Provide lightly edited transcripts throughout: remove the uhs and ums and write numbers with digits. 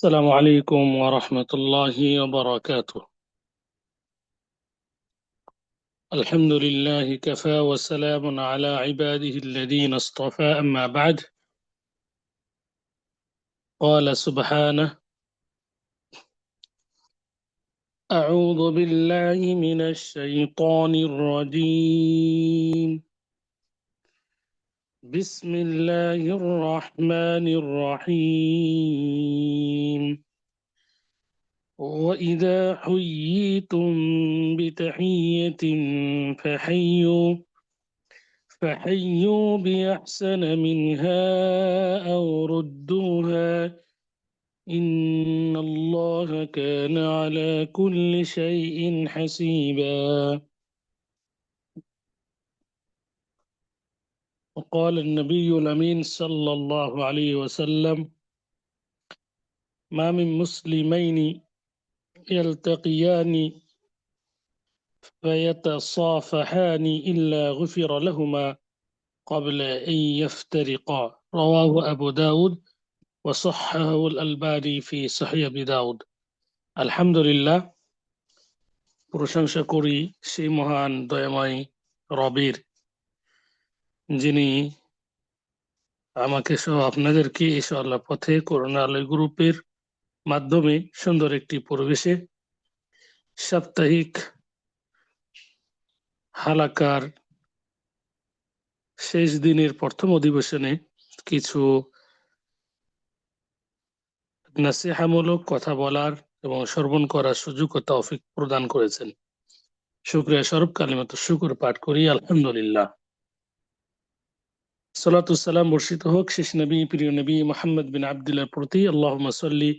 السلام عليكم ورحمة الله وبركاته. الحمد لله كفى وسلام على عباده الذين اصطفى، أما بعد. قال سبحانه: أعوذ بالله من الشيطان الرجيم. بسم الله الرحمن الرحيم. وإذا حييتم بتحية فحيوا بأحسن منها أو ردوها، إن الله كان على كل شيء حسيبا. وقال النبي الأمين صلى الله عليه وسلم: ما من مسلمين يلتقيان فيتصافحان إلا غفر لهما قبل أن يفترقا. رواه أبو داود وصححه الألباني في صحيح أبي داود। আলহামদুলিল্লাহ, প্রশংসা করি সেই মহান দয়াময় রবের, যিনি আমাকে সহ আপনাদেরকে এসো আল্লাহ পথে করুণা আলোয় গ্রুপের মাধ্যমে সুন্দর একটি পরিবেশে সাপ্তাহিক হালাকার শেষ দিনের প্রথম অধিবেশনে কিছু নাসিহামূলক কথা বলার এবং শ্রবণ করার সুযোগ ও তৌফিক প্রদান করেছেন। শুকরিয়া স্বরূপ কালিমাত শুকর পাঠ করি আলহামদুলিল্লাহ। সালাতু সালাম বর্ষিত হোক শেষ নবী প্রিয় নবী মুহাম্মদ বিন আব্দুল্লাহর প্রতি। আল্লাহুম্মা সাল্লি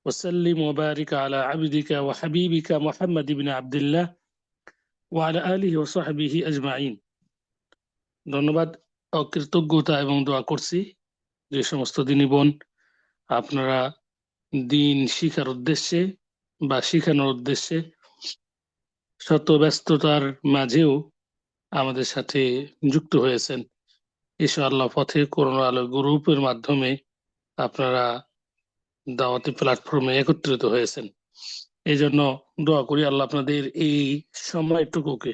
ওয়া সাল্লিম ওয়া বারিক আলা আবদিকা ওয়া হাবিবিকা মুহাম্মদ ইবনে আব্দুল্লাহ ওয়া আলা আলিহি ওয়া সাহবিহি আজমাইন। ধন্যবাদ ও কৃতজ্ঞতা এবং দোয়া করছি যে সমস্ত দিনী বোন আপনারা দিন শিখার উদ্দেশ্যে বা শিখানোর উদ্দেশ্যে শত ব্যস্ততার মাঝেও আমাদের সাথে যুক্ত হয়েছেন। ইনশাআল্লাহ পথে করুণা আলো গ্রুপের মাধ্যমে আপনারা দাওয়াতি প্ল্যাটফর্মে একত্রিত হয়েছেন। এই জন্য দোয়া করি আল্লাহ আপনাদের এই সময়টুকুকে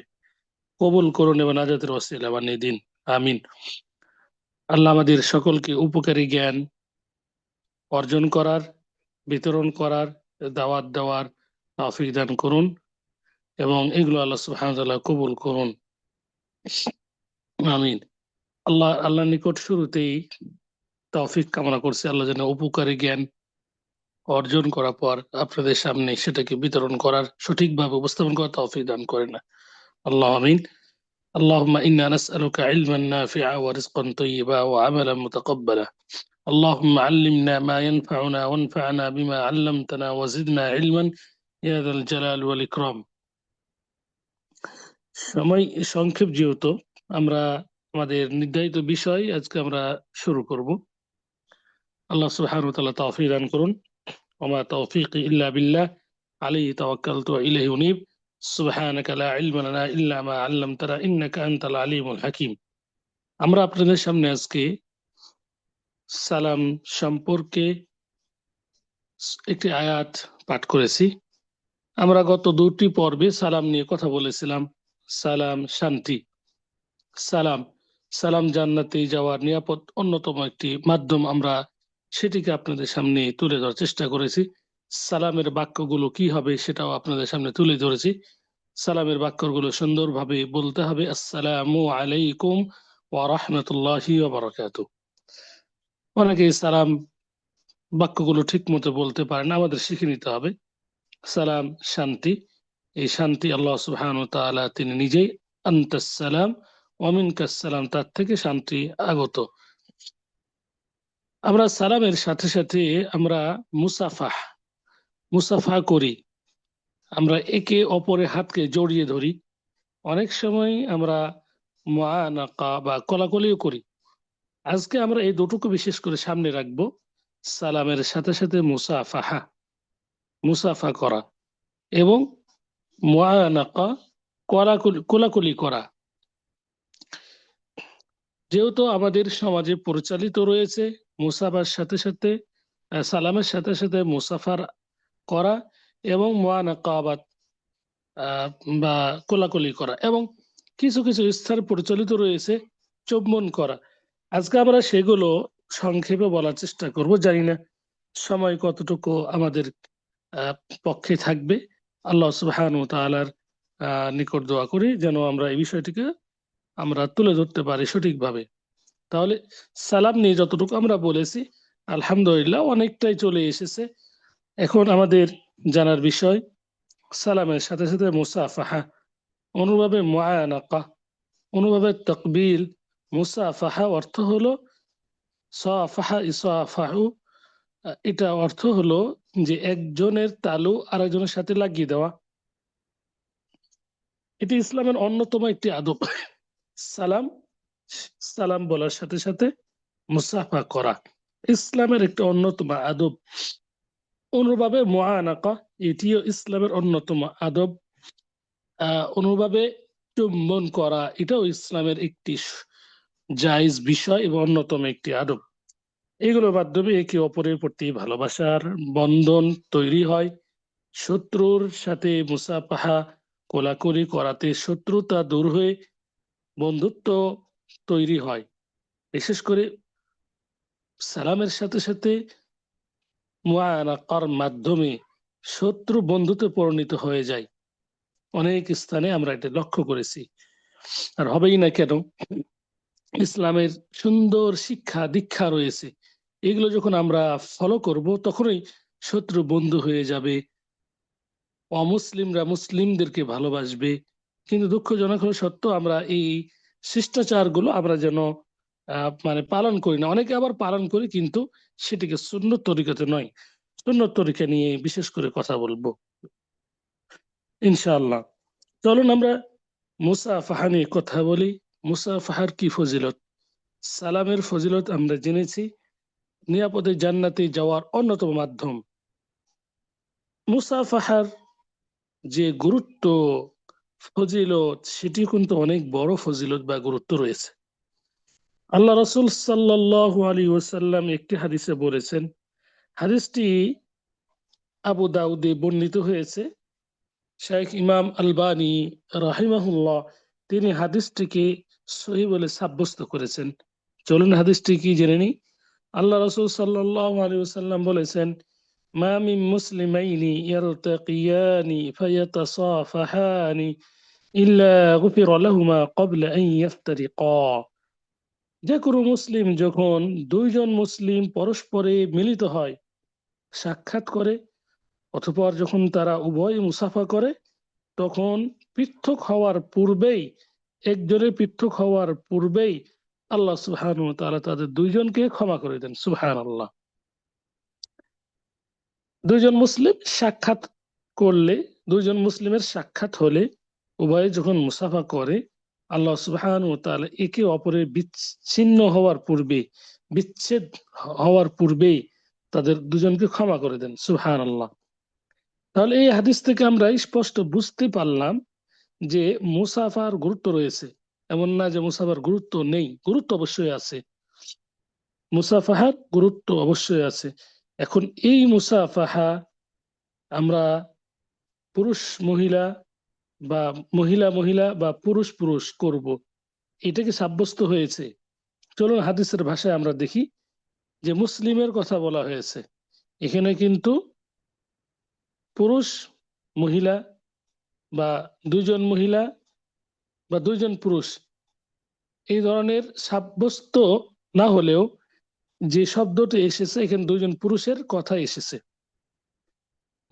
কবুল করুন এবং নাজাতের ওসিলা বানিয়ে দিন, আমিন। আল্লাহ আমাদের সকলকে উপকারী জ্ঞান অর্জন করার, বিতরণ করার, দাওয়াত দেওয়ার তৌফিক দান করুন এবং এগুলো আল্লাহ সুবহানাহু ওয়া তাআলা কবুল করুন, আমিন। আল্লাহর নিকট শুরুতেই তৌফিক কামনা করছি আল্লাহ যেন উপকারী জ্ঞান অর্জন করার পর আপনাদের সামনে সেটাকে বিতরণ করার, সঠিকভাবে উপস্থাপন করার তৌফিক দান করেন না, আল্লাহ আমিন। اللهم إنا نسألك علما نافعا ورزقا طيبا وعملا متقبلا. اللهم علمنا ما ينفعنا وانفعنا بما علمتنا وزدنا علما يا ذا الجلال والإكرام. সময় সংক্ষেপ যেহেতু, আমরা আমাদের নির্ধারিত বিষয় আজকে আমরা শুরু করব। আল্লাহ সুবহানাহু ওয়া তাআলা তৌফিক দান করুন। ওমা তৌফিকি ইল্লা বিল্লাহ, আলাইহি তাওয়াক্কালতু ওয়া ইলাইহি উনীব। সুবহানাকা লা ইলমা লানা ইল্লা মা আল্লামতানা ইন্নাকা আনতাল আলিমুল হাকিম। আমরা আপনাদের সামনে আজকে সালাম সম্পর্কে একটি আয়াত পাঠ করেছি। আমরা গত দুটি পর্বে সালাম নিয়ে কথা বলেছিলাম। সালাম শান্তি, সালাম সালাম জান্নাতে যাওয়ার নিরাপদ অন্যতম একটি মাধ্যম, আমরা সেটিকে আপনাদের সামনে তুলে ধরার চেষ্টা করেছি। সালামের বাক্যগুলো কি হবে সেটাও আপনাদের সামনে তুলে ধরেছি। সালামের বাক্যগুলো সুন্দরভাবে বলতে হবে, আসসালামু আলাইকুম ওয়া রাহমাতুল্লাহি ওয়া বারাকাতুহু। অনেকে সালাম বাক্যগুলো ঠিক মতো বলতে পারে না, আমাদের শিখে নিতে হবে। সালাম শান্তি, এই শান্তি আল্লাহ সুবহানাহু ওয়া তাআলা তিনি নিজেই, আনতাস সালাম ওয়া মিনকাস সালাম, তার থেকে শান্তি আগত। আমরা সালামের সাথে সাথে আমরা মুসাফা করি, আমরা একে অপরের হাতকে জড়িয়ে ধরি। অনেক সময় আমরা মুআনাকা বা কোলাকুলিও করি। আজকে আমরা এই দুটোকে বিশেষ করে সামনে রাখবো। সালামের সাথে সাথে মুসাফা করা এবং মুআনাকা কোলাকুলি করা। যেহেতু আমাদের সমাজে পরিচালিত রয়েছে মুসাফার সাথে সাথে সালামের সাথে সাথে মুসাফার করা এবং মুআনাকাবাত বা কোলাকুলি করা, এবং কিছু কিছু স্থানে প্রচলিত রয়েছে চুম্বন করা। আজকে আমরা সেগুলো সংক্ষেপে বলার চেষ্টা করব। জানি না সময় কতটুকু আমাদের আহ, পক্ষে থাকবে। আল্লাহ সুবহানাহু ওয়া তাআলার নিকট দোয়া করি যেন আমরা এই বিষয়টিকে আমরা তুলে ধরতে পারি সঠিকভাবে। তাহলে সালাম নিয়ে যতটুকু আমরা বলেছি, আলহামদুলিল্লাহ অনেকটাই চলে এসেছে। এখন আমাদের জানার বিষয় সালামের সাথে সাথে মুসাফাহা, অনুভাবে মুআনাকা, অনুভাবে তাকবিল। মুসাফাহা অর্থ হলো সাফাহা ইসাফাহু, এটা অর্থ হলো যে একজনের তালু আরেকজনের সাথে লাগিয়ে দেওয়া। এটি ইসলামের অন্যতম একটি আদব। সালাম সালাম বলার সাথে সাথে মুসাফা করা ইসলামের একটি অন্যতম আদব। অনুভাবে মুআনাকা, এটিও ইসলামের অন্যতম আদব। অনুভাবে চুম্বন করা, এটাও ইসলামের একটি জায়েজ বিষয় এবং অন্যতম একটি আদব। এগুলোর মাধ্যমে একে অপরের প্রতি ভালোবাসার বন্ধন তৈরি হয়। শত্রুর সাথে মুসাফাহা কোলাকুলি করাতে শত্রুতা দূর হয়ে বন্ধুত্ব তৈরি হয়। বিশেষ করে সালামের সাথে সাথে মুআনাকার মাধ্যমে শত্রু বন্ধুতে পরিণত হয়ে যায়। অনেক স্থানে আমরা এটা লক্ষ্য করেছি। আর হবেই না কেন, ইসলামের সুন্দর শিক্ষা দীক্ষা রয়েছে। এগুলো যখন আমরা ফলো করব তখনই শত্রু বন্ধু হয়ে যাবে, অমুসলিমরা মুসলিমদেরকে ভালোবাসবে। কিন্তু দুঃখজনক হলো সত্য, আমরা এই শিষ্টাচারগুলো আমরা যেন মানে পালন করি না। অনেকে আবার পালন করি, কিন্তু সেটিকে সুন্নত তরিকাতে নয়। সুন্নত তরিকা নিয়ে বিশেষ করে কথা বলবো ইনশাআল্লাহ। চলুন আমরা মুসাফাহা নিয়ে কথা বলি। মুসাফাহার কি ফজিলত? সালামের ফজিলত আমরা জেনেছি, নিরাপদে জান্নাতে যাওয়ার অন্যতম মাধ্যম। মুসাফাহার যে গুরুত্ব ফজিলত, সেটি কিন্তু অনেক বড় ফজিলত বা গুরুত্ব রয়েছে। আল্লাহ রাসূল সাল্লাল্লাহু আলাইহি ওয়াসাল্লাম একটি হাদিসে বলেছেন, হাদিসটি আবু দাউদে বর্ণিত হয়েছে। শেখ ইমাম আলবানী রাহিমাহুল্লাহ তিনি হাদিসটিকে সহিহ বলে সাব্যস্ত করেছেন। চলুন হাদিসটি কি জেনে নিই। আল্লাহ রাসূল সাল্লাল্লাহু আলাইহি ওয়াসাল্লাম বলেছেন, মা মিন মুসলিমাইনি ইয়ারতাকিয়ানি ফায়াতাসাফাহানি ইল্লা গুফিরা লাহুমা ক্বাবলা আন ইফতারিকা। যে কোনো মুসলিম যখন দুইজন মুসলিম পরস্পরে মিলিত হয়, সাক্ষাৎ করে, অতঃপর যখন তারা উভয় মুসাফা করে, তখন পৃথক হওয়ার পূর্বেই, একজনের পৃথক হওয়ার পূর্বেই আল্লাহ সুবহানাহু ওয়া তাআলা তাদের দুইজনকে ক্ষমা করে দেন। সুবহানাল্লাহ। দুইজন মুসলিম সাক্ষাৎ করলে, দুইজন মুসলিমের সাক্ষাৎ হলে, উভয়ে যখন মুসাফা করে, আল্লাহ সুবহানাহু ওয়া তাআলা একে অপরের বিচ্ছিন্ন হওয়ার পূর্বে, বিচ্ছেদ হওয়ার পূর্বেই তাদের দুজনকে ক্ষমা করে দেন। সুবহানাল্লাহ। তাহলে এই হাদিস থেকে আমরা স্পষ্ট বুঝতে পারলাম যে মুসাফার গুরুত্ব রয়েছে। এমন না যে মুসাফার গুরুত্ব নেই, গুরুত্ব অবশ্যই আছে। মুসাফাহার গুরুত্ব অবশ্যই আছে। এখন এই মুসাফাহা আমরা পুরুষ মহিলা বা মহিলা মহিলা বা পুরুষ পুরুষ করব, এটা কি সাব্যস্ত হয়েছে? চলুন হাদিসের ভাষায় আমরা দেখি যে মুসলিমের কথা বলা হয়েছে, এখানে কিন্তু পুরুষ মহিলা বা দুইজন মহিলা বা দুইজন পুরুষ এই ধরনের সাব্যস্ত না হলেও যে শব্দটি এসেছে, এখানে দুইজন পুরুষের কথা এসেছে।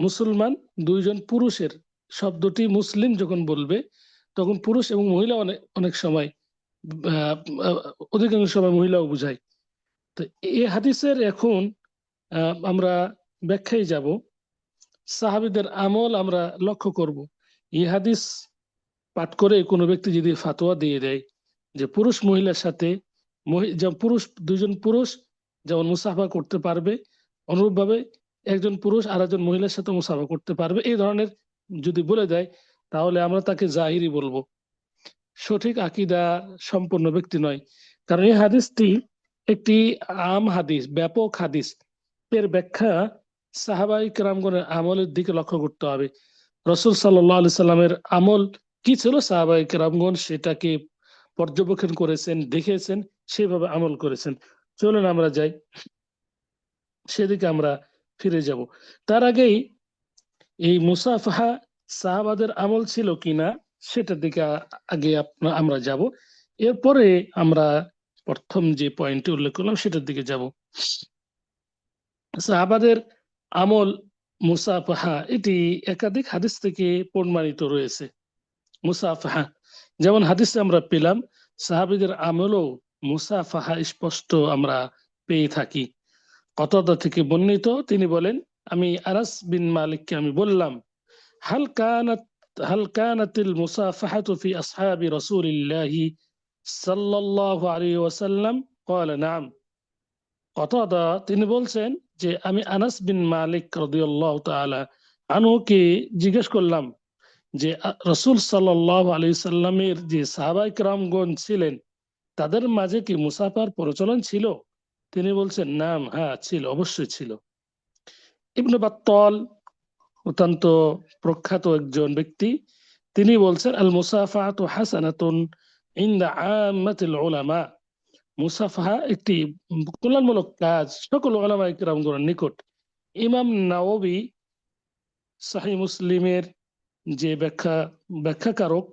মুসলমান দুইজন পুরুষের শব্দটি মুসলিম যখন বলবে, তখন পুরুষ এবং মহিলা অনেক অনেক সময়, আহ, অধিকাংশ সময় মহিলাও বুঝায়। তো এই হাদিসের এখন আমরা ব্যাখ্যায় যাব। সাহাবীদের আমল আমরা লক্ষ্য করব। এই হাদিস পাঠ করে কোনো ব্যক্তি যদি ফাতোয়া দিয়ে দেয় যে পুরুষ মহিলার সাথে, যেমন পুরুষ দুইজন পুরুষ যেমন মুসাফা করতে পারবে, অনুরূপভাবে একজন পুরুষ আর একজন মহিলার সাথে মুসাফা করতে পারবে, এই ধরনের যদি বলে দেয়, তাহলে আমরা তাকে জাহিরি বলবো, সঠিক আকীদা সম্পন্ন ব্যক্তি নয়। কারণ এই হাদিসটি একটি আম হাদিস, ব্যাপক হাদিস। এর ব্যাখ্যা সাহাবাই কেরামগণের আমলের দিকে লক্ষ্য করতে হবে। রাসূল সাল্লাল্লাহু আলাইহি সাল্লামের আমল কি ছিল, সাহাবাই কেরামগণ সেটাকে পর্যবেক্ষণ করেছেন, দেখেছেন, সেভাবে আমল করেছেন। চলুন আমরা যাই, সেদিকে আমরা ফিরে যাব। তার আগেই এই মুসাফাহা সাহাবাদের আমল ছিল কিনা সেটার দিকে আগে আমরা যাব, এরপরে আমরা প্রথম যে পয়েন্টটি উল্লেখ করলাম সেটার দিকে যাব। সাহাবাদের আমল মুসাফাহা এটি একাধিক হাদিস থেকে প্রমাণিত রয়েছে। মুসাফাহা যেমন হাদিসে আমরা পেলাম, সাহাবীদের আমলও মুসাফাহা স্পষ্ট আমরা পেয়ে থাকি। কতাদা থেকে বর্ণিত, তিনি বলেন, আমি আনাস বিন মালিককে আমি বললাম, হাল কানাতিল মুসাফাহাতু ফি আসহাবি রাসূলিল্লাহি সাল্লাল্লাহু আলাইহি ওয়াসাল্লাম ক্বালা নাম। কতাদা তিনি বলছেন যে আমি আনাস বিন মালিক রাদিয়াল্লাহু তাআলা আনহুকে জিজ্ঞেস করলাম যে রাসূল সাল্লাল্লাহু আলাইহি সাল্লামের যে সাহাবায়ে কেরামগণ ছিলেন তাদের মাঝে কি মুসাফার প্রচলন ছিল? তিনি বলছেন নাম, হ্যাঁ ছিল, অবশ্যই ছিল। ইবনে বাত্তাল অত্যন্ত প্রখ্যাত একজন ব্যক্তি, তিনি বলছেন আল মুসাফাহাতু হাসানাতুন ইনদা আম্মাতিল উলামা। মুসাফাহা একটি কল্যাণমূলক কাজ সকল উলামায়ে কেরামগণের নিকট। ইমাম নাওয়াবী সহিহ মুসলিমের যে ব্যাখ্যাকারক,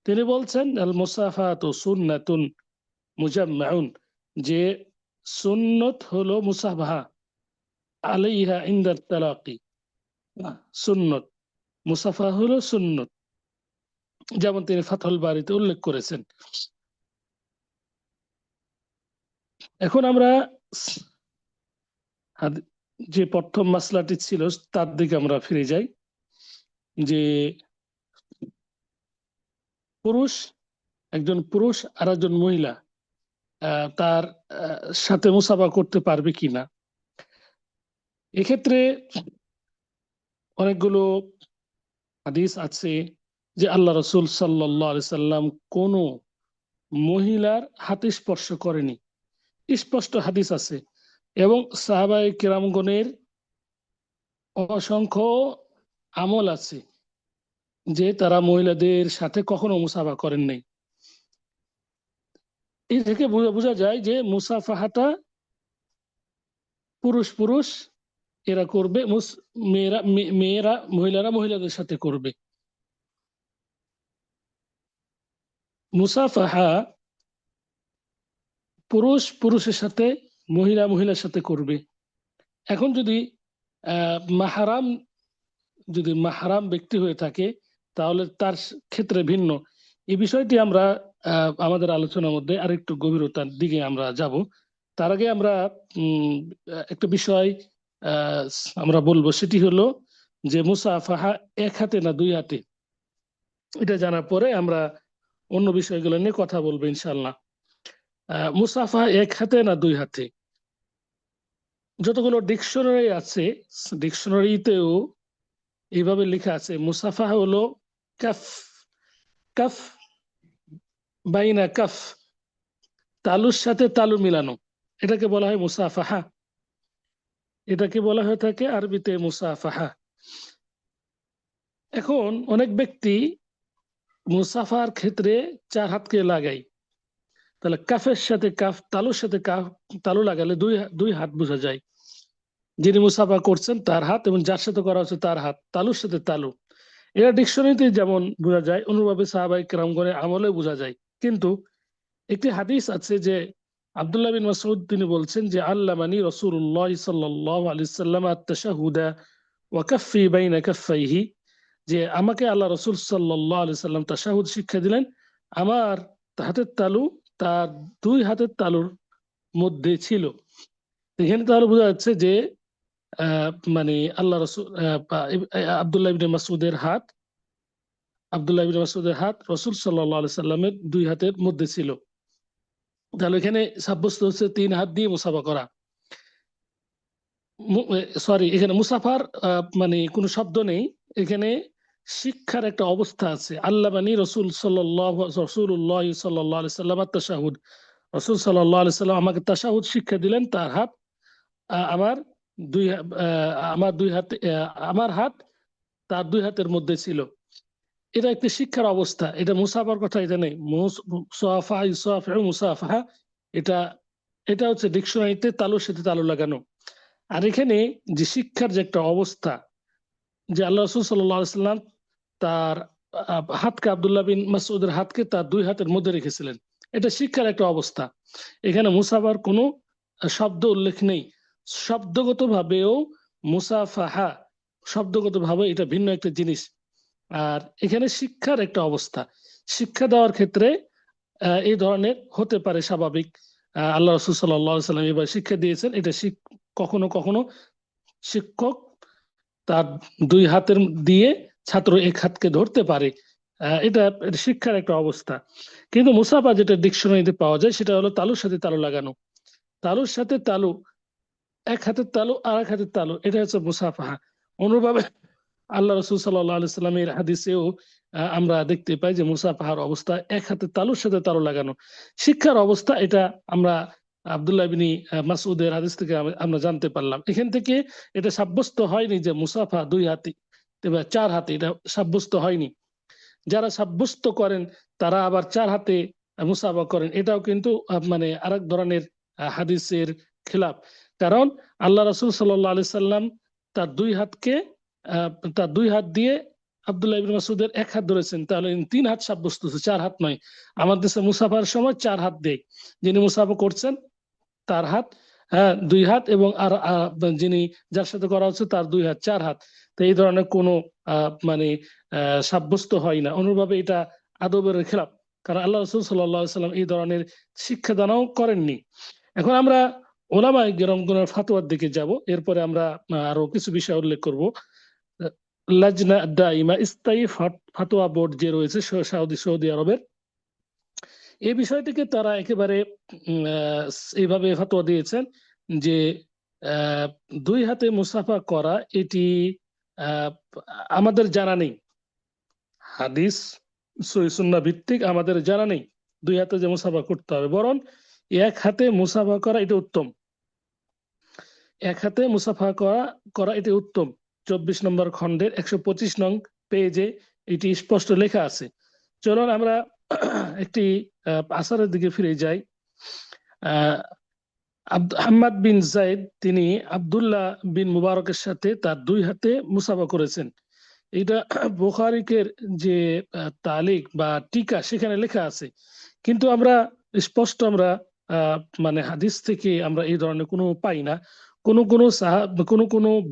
তিনি বলছেন আল মুসাফাহাতু সুন্নাতুন মুজাম্মাউন, যে সুন্নত হলো মুসাফাহা আলাইহা ইনদাত তালাকি। সুন্নত, মুসাফাহা হলো সুন্নত, যেমন তিনি ফাতহুল বারীতে উল্লেখ করেছেন। এখন আমরা যে প্রথম মাসলাটি ছিল তার দিকে আমরা ফিরে যাই, যে একজন পুরুষ আর একজন মহিলা তার সাথে মুসাফা করতে পারবে কিনা। এক্ষেত্রে অনেকগুলো হাদিস আছে যে আল্লাহ রাসূল সাল্লাল্লাহু আলাইহি সাল্লাম কোন মহিলার হাতে স্পর্শ করেনি, স্পষ্ট হাদিস আছে। এবং সাহাবায়ে কেরামগণের অসংখ্য আমল আছে যে তারা মহিলাদের সাথে কখনো মুসাফা করেন নাই। এই থেকে বোঝা যায় যে মুসাফাহাটা পুরুষ পুরুষ এরা করবে, মহিলারা মহিলাদের সাথে করবে। মুসাফাহা পুরুষ পুরুষের সাথে, মহিলা মহিলার সাথে করবে। এখন যদি মাহরাম ব্যক্তি হয়ে থাকে তাহলে তার ক্ষেত্রে ভিন্ন। এই বিষয়টি আমরা আমাদের আলোচনার মধ্যে আরেকটু গভীরতার দিকে আমরা যাব। তার আগে আমরা একটা বিষয় আমরা বলবো, সেটি হলো যে মুসাফাহা এক হাতে না দুই হাতে। এটা জানার পরে আমরা অন্য বিষয়গুলো নিয়ে কথা বলবো ইনশাল্লাহ। মুসাফাহা এক হাতে না দুই হাতে, যতগুলো ডিকশনারি আছে ডিকশনারিতেও এইভাবে লেখা আছে, মুসাফাহা হলো কাফ কাফ বাইনা কাফ, তালুর সাথে তালু মিলানো, এটাকে বলা হয় মুসাফাহা। এটাকে বলা হয়ে থাকে আরবিতে মুসাফাহা। এখন অনেক ব্যক্তি মুসাফার ক্ষেত্রে চার হাতকে লাগাই, তাহলে কাফের সাথে কাফ, তালুর সাথে কাফ, তালু লাগালে দুই হাত বোঝা যায়। যিনি মুসাফা করছেন তার হাত, এবং যার সাথে করা হচ্ছে তার হাত, তালুর সাথে তালু। এটা ডিকশনারিতে যেমন বোঝা যায়, অনুভাবে সাহাবায়ে কেরামগণের আমলে বোঝা যায়। কিন্তু একটি হাদিস আছে যে আব্দুল্লাহ বিন মাসউদ তিনি বলছেন যে আল্লামানি রাসূলুল্লাহ সাল্লাল্লাহু আলাইহি ওয়াসাল্লাম আত-তাশাহুদা ওয়া কাফফি বাইনা কাফফাইহি, যে আমাকে আল্লাহ রাসূল সাল্লাল্লাহু আলাইহি ওয়াসাল্লাম তাশাহুদ শিক্ষা দিলেন, আমার হাতের তালু তার দুই হাতের তালুর মধ্যে ছিল। এখানে তাহলে বোঝা যাচ্ছে যে মানে আল্লাহ রাসূল আব্দুল্লাহ ইবনে মাসউদের হাত রাসূল সাল্লাল্লাহু আলাইহি সাল্লামের দুই হাতের মধ্যে ছিল। তাহলে এখানে সাব্যস্ত হচ্ছে তিন হাত দিয়ে মুসাফা করা। সরি, এখানে মুসাফার মানে কোনো শব্দ নেই, এখানে শিক্ষার একটা অবস্থা আছে। আল্লামানি রাসূলুল্লাহ সাল্লাল্লাহু আলাইহি সাল্লাম তাশাহুদ, রাসূল সাল্লাল্লাহু আলাইহি সাল্লাম আমাকে তাশাহুদ শিক্ষা দিলেন, তার হাত আমার আমার হাত তার দুই হাতের মধ্যে ছিল। এটা একটি শিক্ষার অবস্থা, এটা মুসাফার কথা এটা নেই। মুসাফাহা এটা এটা হচ্ছে ডিকশনারিতে তালুর সাথে তালু লাগানো। আর এখানে যে শিক্ষার যে একটা অবস্থা, যে আল্লাহ রাসূল সাল্লাল্লাহু আলাইহি সাল্লাম তার হাতকে, আব্দুল্লাহ বিন মাসউদের হাতকে তার দুই হাতের মধ্যে রেখেছিলেন, এটা শিক্ষার একটা অবস্থা। এখানে মুসাফার কোনো শব্দ উল্লেখ নেই। শব্দগত ভাবেও মুসাফাহা শব্দগত ভাবে এটা ভিন্ন একটা জিনিস। আর এখানে শিক্ষার একটা অবস্থা, শিক্ষা দেওয়ার ক্ষেত্রে এই ধরনের হতে পারে স্বাভাবিক। আল্লাহ রাসূল সাল্লাল্লাহু আলাইহি সাল্লাম এবার শিক্ষা দিয়েছেন, এটা কখনো কখনো শিক্ষক তার দুই হাতের দিয়ে ছাত্র এক হাতকে ধরতে পারে, এটা শিক্ষার একটা অবস্থা। কিন্তু মুসাফা যেটা ডিকশনারিতে পাওয়া যায় সেটা হলো তালুর সাথে তালু লাগানো। তালুর সাথে তালু, এক হাতের তালু আর এক হাতের তালু, এটা হচ্ছে মুসাফাহা। অনুরূপভাবে আল্লাহ রসুল সাল্লাল্লাহু আলাইহি সাল্লামের হাদিসেও আমরা দেখতে পাই যে মুসাফাহার অবস্থা এক হাতে তালুর সাথে তালু লাগানো। শিক্ষার অবস্থা এটা আমরা আব্দুল্লাহ ইবনে মাসউদের হাদিস থেকে আমরা জানতে পারলাম। এখান থেকে এটা সাব্যস্ত হয়নি যে মুসাফা দুই হাতে বা চার হাতে, এটা সাব্যস্ত হয়নি। যারা সাব্যস্ত করেন তারা আবার চার হাতে মুসাফা করেন, এটাও কিন্তু মানে আরেক ধরনের হাদিসের খেলাফ। কারণ আল্লাহ রাসূল সাল্লাল্লাহু আলাইহি সাল্লাম তার দুই হাতকে তার দুই হাত দিয়ে আব্দুল্লাহ ইবনে মাসউদের এক হাত ধরেছেন, তাহলে তিন হাত সাব্যস্ত হচ্ছে, চার হাত নয়। আমাদের দেশে মুসাফার সময় চার হাত দেয়, যিনি মুসাফা করছেন তার হাত, হ্যাঁ, দুই হাত, এবং আর যিনি যার সাথে করা হচ্ছে তার দুই হাত, চার হাত। তো এই ধরনের কোনো মানে সাব্যস্ত হয় না। অনুরূপভাবে এটা আদবের খেলাফ, কারণ আল্লাহ রাসূল সাল্লাল্লাহু আলাইহি সাল্লাম এই ধরনের শিক্ষাদানও করেননি। এখন আমরা ওলামায়ে কেরামগণের ফাতোয়ার দিকে যাব, এরপরে আমরা আরো কিছু বিষয় উল্লেখ করব। লাজনা দাইমা, স্থায়ী ফাতোয়া বোর্ড যে রয়েছে সৌদি আরবের, এই বিষয়টিকে তারা একেবারে এইভাবে ফাতোয়া দিয়েছেন যে দুই হাতে মুসাফা করা এটি আমাদের জানা নেই, হাদিস সহিহ সুন্নাহ ভিত্তিক আমাদের জানা নেই দুই হাতে যে মুসাফা করতে হবে, বরং এক হাতে মুসাফা করা এটা উত্তম। এক হাতে মুসাফা করা এটি উত্তম। 24 নম্বর খণ্ডের 125 নং পেজে এটি স্পষ্ট লেখা আছে। চলুন আমরা একটি আসারের দিকে ফিরে যাই। হাম্মাদ বিন যায়েদ তিনি আব্দুল্লাহ বিন মুবারকের সাথে তার দুই হাতে মুসাফা করেছেন। এটা বুখারীর যে তালিক বা টিকা সেখানে লেখা আছে, কিন্তু আমরা স্পষ্ট আমরা মানে হাদিস থেকে আমরা এই ধরনের কোনো পাই না। কোন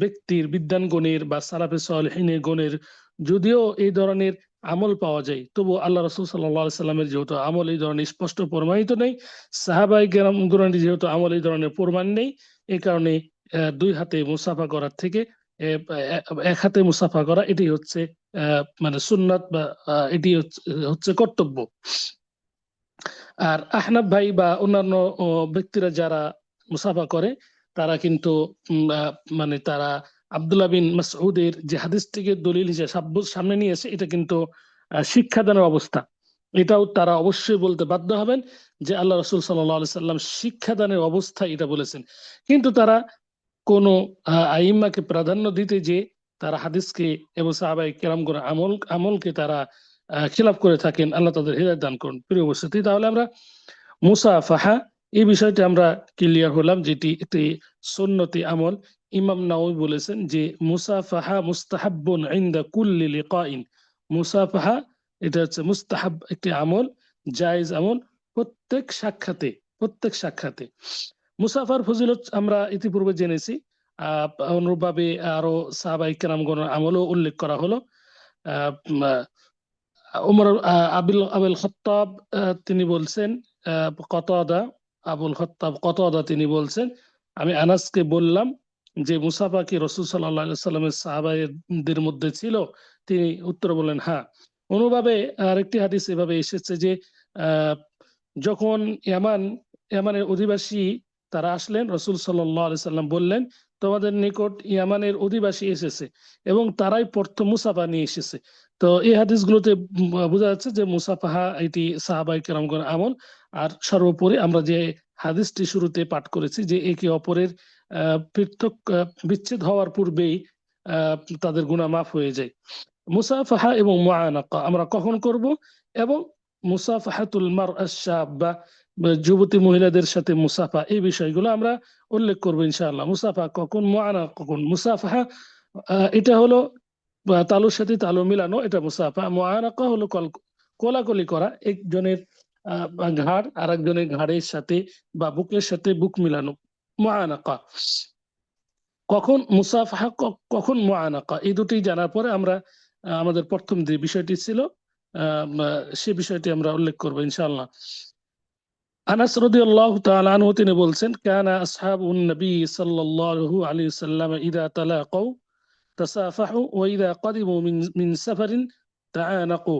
ব্যক্তির বিদ্যানগণের বা সালাফে সালেহিনের গণের যদিও এই ধরনের আমল পাওয়া যায়, তবু আল্লাহ রাসূল সাল্লাল্লাহু আলাইহি সাল্লামের যেহেতু আমল এই ধরনের স্পষ্ট প্রমাণিত নেই, সাহাবায়ে কেরামগণের যেহেতু আমল এই ধরনের প্রমাণ নেই, এই কারণে দুই হাতে মুসাফা করার থেকে এক হাতে মুসাফা করা এটি হচ্ছে মানে সুন্নাত, বা এটি হচ্ছে কর্তব্য। আর আহনাফ ভাই বা অন্যান্য ব্যক্তিরা যারা মুসাফা করে তারা কিন্তু মানে তারা আব্দুল্লাহ বিন মাসউদের যে হাদিসটিকে দলিল হিসেবে সামনে নিয়ে এসে এটা কিন্তু শিক্ষাদানের অবস্থা, এটাও তারা অবশ্যই বলতে বাধ্য হবেন যে আল্লাহ রাসূল সাল্লাল্লাহু আলাইহি সাল্লাম শিক্ষাদানের অবস্থা এটা বলেছেন। কিন্তু তারা কোন আইম্মাকে প্রাধান্য দিতে যে তারা হাদিসকে এবং সাহাবায়ে কেরামগণ আমলকে তারা খিলাফ করে থাকেন, আল্লাহ তাদের হিদায়াত দান করুন। প্রিয় উপস্থিতি, তাহলে আমরা মুসাফাহা এই বিষয়টি আমরা ক্লিয়ার হলাম, যেটি একটি সুন্নতি আমল। ইমাম নাওয়ী বলেছেন যে মুসাফাহা মুস্তাহাব্বুন ইনদা কুল্লি লিকাইন, মুসাফাহা এটা হচ্ছে মুস্তাহাব একটি আমল, জায়েজ আমল প্রত্যেক সাক্ষাতে। মুসাফার ফজিলত আমরা ইতিপূর্বে জেনেছি, অনুরূপভাবে আরো সাহাবায়ে কেরামগণের আমলও উল্লেখ করা হলো। ওমর আবুল খাত্তাব তিনি বলছেন, কতাদা তিনি বলছেন, আমি আনাসকে বললাম যে মুসাফা কি রাসূল সাল্লাল্লাহু আলাইহি সাল্লামের সাহাবাদের মধ্যে ছিল? তিনি উত্তর বললেন হ্যাঁ। অনুভাবে আরেকটি হাদিস এভাবে এসেছে যে যখন ইয়ামানের অধিবাসী তারা আসলেন, রাসূল সাল্লাল্লাহু আলাইহি সাল্লাম বললেন তোমাদের নিকট ইয়ামানের অধিবাসী এসেছে এবং তারাই প্রথম মুসাফা নিয়ে এসেছে। তো এই হাদিসগুলোতে বোঝা যাচ্ছে যে মুসাফাহা এটি সাহাবায়ে কেরামগণের আমল। আর সর্বোপরি আমরা যে হাদিসটি শুরুতে পাঠ করেছি যে একে অপরের পৃথক বিচ্ছেদ হওয়ার পূর্বেই তাদের গুনাহ মাফ হয়ে যায়। মুসাফাহা এবং মুআনাকা আমরা কখন করব, এবং মুসাফাহাতুল মারআ শাবা যুবতী মহিলাদের সাথে মুসাফা, এই বিষয়গুলো আমরা উল্লেখ করব ইনশাআল্লাহ। মুসাফা কখন, মুআনাকা কখন। মুসাফাহা এটা হলো তালুর সাথে তালু মিলানো, এটা মুসাফা। মুআনাকা হলো কোলাকুলি করা, একজনের ঘাড় আর একজনের ঘাড়ের সাথে বা বুকের সাথে বুক মিলানো, মুআনাকা। কখন মুসাফাহা কখন মুআনাকা, এই দুটি জানার পরে আমরা আমাদের প্রথম যে বিষয়টি ছিল সে বিষয়টি আমরা উল্লেখ করব ইনশাআল্লাহ। আনাস রাদিয়াল্লাহু তাআলা আনহু তিনি বলছেন, কানা আসহাবুন নবী সাল্লাল্লাহু আলাইহি ওয়াসাল্লাম ইযা তালাকাউ তাসাফাহু ওয়া ইযা কাদিমু মিন সাফারিন তাআনাকু।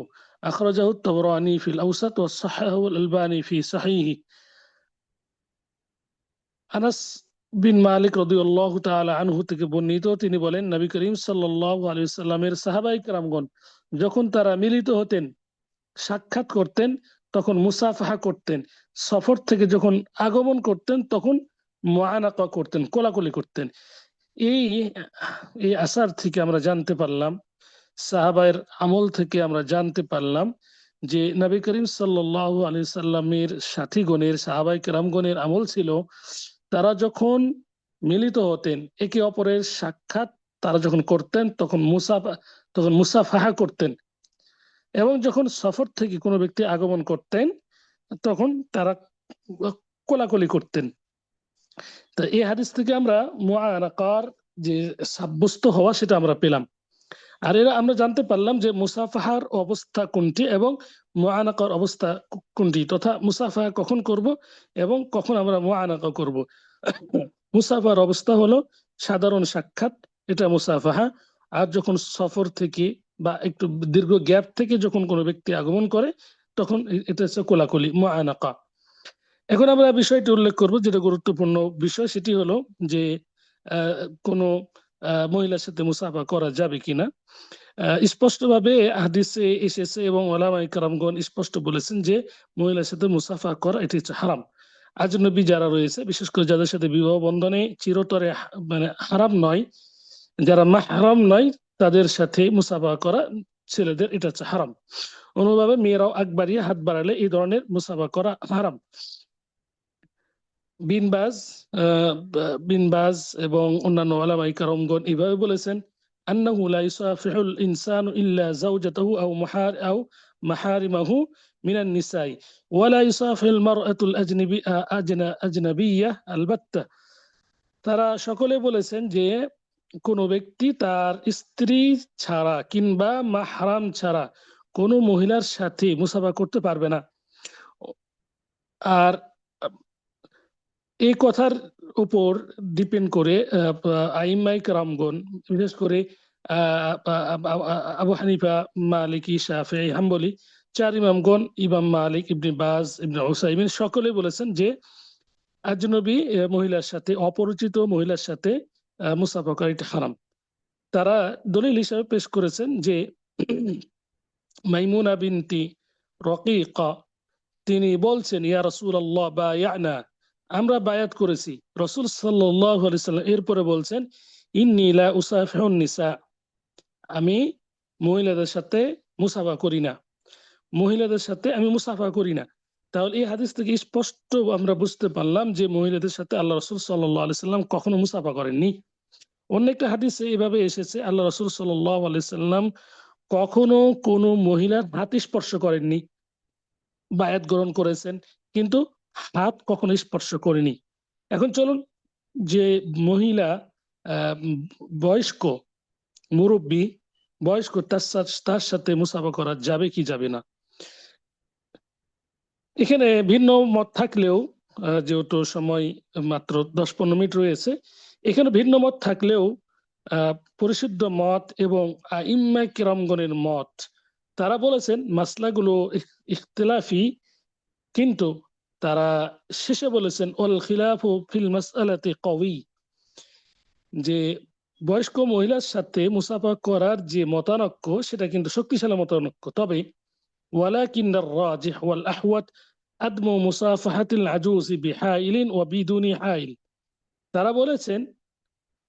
আখরাজাহু আত-তাবরানী ফিল আওসাত ওয়া সাহাহাহু আল-আলবানী ফি সাহিহি। আনাস বিন মালিক রাদিয়াল্লাহু তাআলা আনহু থেকে বর্ণিত, তিনি বলেন, নবী করিম সাল্লাল্লাহু আলাইহি ওয়াসাল্লামের সাহাবায়ে কেরামগণ যখন তারা মিলিত হতেন, সাক্ষাৎ করতেন, তখন মুসাফাহা করতেন। সফর থেকে যখন আগমন করতেন তখন মুআনাকা করতেন, কোলাকুলি করতেন। এই এই আসার থেকে আমরা জানতে পারলাম, সাহাবায়ের আমল থেকে আমরা জানতে পারলাম যে নবী করিম সাল্লাল্লাহু আলাইহি সাল্লামের সাথীগণের, সাহাবায়ে কেরামগণের আমল ছিল, তারা যখন মিলিত হতেন, একে অপরের সাক্ষাৎ তারা যখন করতেন তখন মুসাফাহা করতেন, এবং যখন সফর থেকে কোনো ব্যক্তি আগমন করতেন তখন তারা কোলাকুলি করতেন। তো এই হাদিস থেকে আমরা মুআনাকার যে সাব্যস্ত হওয়া সেটা আমরা পেলাম। আর এরা আমরা জানতে পারলাম যে মুসাফাহার অবস্থা কোনটি এবং মুআনাকার অবস্থা কোনটি, তথা মুসাফাহা কখন করব এবং কখন আমরা মুআনাকা করব। মুসাফাহার অবস্থা হলো সাধারণ সাক্ষাৎ, এটা মুসাফাহা। আর যখন সফর থেকে বা একটু দীর্ঘ গ্যাপ থেকে যখন কোনো ব্যক্তি আগমন করে তখন এটা হচ্ছে কোলাকুলি, মুআনাকা। এখন আমরা বিষয়টি উল্লেখ করব, যেটা গুরুত্বপূর্ণ বিষয়, সেটি হলো যে কোনো মহিলার সাথে মুসাফা করা যাবে কিনা। স্পষ্টভাবে হাদিসে এসেছে এবং ওলামায়ে কেরামগণ স্পষ্ট বলেছেন যে মহিলার সাথে মুসাফা করা এটি হচ্ছে হারাম। আজনবী যারা রয়েছে, বিশেষ করে যাদের সাথে বিবাহ বন্ধনে চিরতরে মানে হারাম নয়, যারা মাহরাম নয়, তাদের সাথে মুসাফা করা ছেলেদের এটা হচ্ছে হারাম। অনুভাবে মেয়েরাও আগ বাড়িয়ে হাত বাড়ালে এই ধরনের মুসাফা করা হারাম। বিন বাজ এবং অন্যান্য উলামায়ে কেরামগণ এইভাবে বলেছেন, আন্নাহু লা ইউসাফিহুল ইনসানু ইল্লা যাওজাতাহু আও মাহারিমাহু মিনান নিসাই ওয়া লা ইউসাফিহুল মারআতুল আজনাবিয়্যা আলবাত্তা। তারা সকলে বলেছেন যে কোনো ব্যক্তি তার স্ত্রী ছাড়া কিংবা মাহরাম ছাড়া কোনো মহিলার সাথে মুসাফা করতে পারবে না। আর এই কথার উপর ডিপেন্ড করে আইম্মায়ে কেরামগণ, বিশেষ করে আবু হানিফা, মালিকি, শাফিঈ, হাম্বলি, চার ইমামগণ, ইমাম মালিক, ইবনে বাজ, ইবনে উসাইমিন, সকলে বলেছেন যে আজনবী মহিলার সাথে, অপরিচিত মহিলার সাথে মুসাফা করা এটা হারাম। তারা দলিল হিসেবে পেশ করেছেন যে মাইমুনা বিনতি রকিকা তিনি বলছেন, ইয়া রাসূলুল্লাহ বায়ানা, আমরা বায়াত করেছি। রাসূল সাল্লাল্লাহু আলাইহি সাল্লাম এরপরে বলছেন, ইন্নী লা উসাফিহুন নিসা, আমি মহিলাদের সাথে মুসাফা করি না, মহিলাদের সাথে আমি মুসাফা করি না। তাহলে এই হাদিস থেকে স্পষ্ট আমরা বুঝতে পারলাম যে মহিলাদের সাথে আল্লাহ রাসূল সাল্লাল্লাহু আলাইহি সাল্লাম কখনো মুসাফা করেননি। অন্য একটা হাদিসে এভাবে এসেছে, আল্লাহ রাসূল সাল্লাল্লাহু আলাইহি সাল্লাম কখনো কোনো মহিলার হাত স্পর্শ করেননি, বায়াত গ্রহণ করেছেন কিন্তু হাত কখনো স্পর্শ করেনি। এখন চলুন, যে মহিলা বয়স্ক, মুরব্বী, বয়স্ক, তার সাথে মুসাফা করা যাবে কি যাবে না, এখানে ভিন্ন মত থাকলেও, যেহেতু সময় মাত্র 10-15 মিনিট রয়েছে, এখানে ভিন্ন মত থাকলেও পরিশুদ্ধ মত এবং আইম্মায়ে কেরামগণের মত, তারা বলেছেন মাসলাগুলো ইখতিলাফি, কিন্তু তারা শেষে বলেছেন ওয়াল খিলাফু ফিল মাসআলাতি কাওয়ি, যে বয়স্ক মহিলার সাথে মুসাফা করার যে মতানক্য সেটা কিন্তু শক্তিশালী মতানক্য। তবে ওয়ালাকিন্নার রাজিহ ওয়াল আহওয়াত আদমু মুসাফাহাতিল আজুজি বিহাইলিন ওয়া বিদুনি হাইল, তারা বলেছেন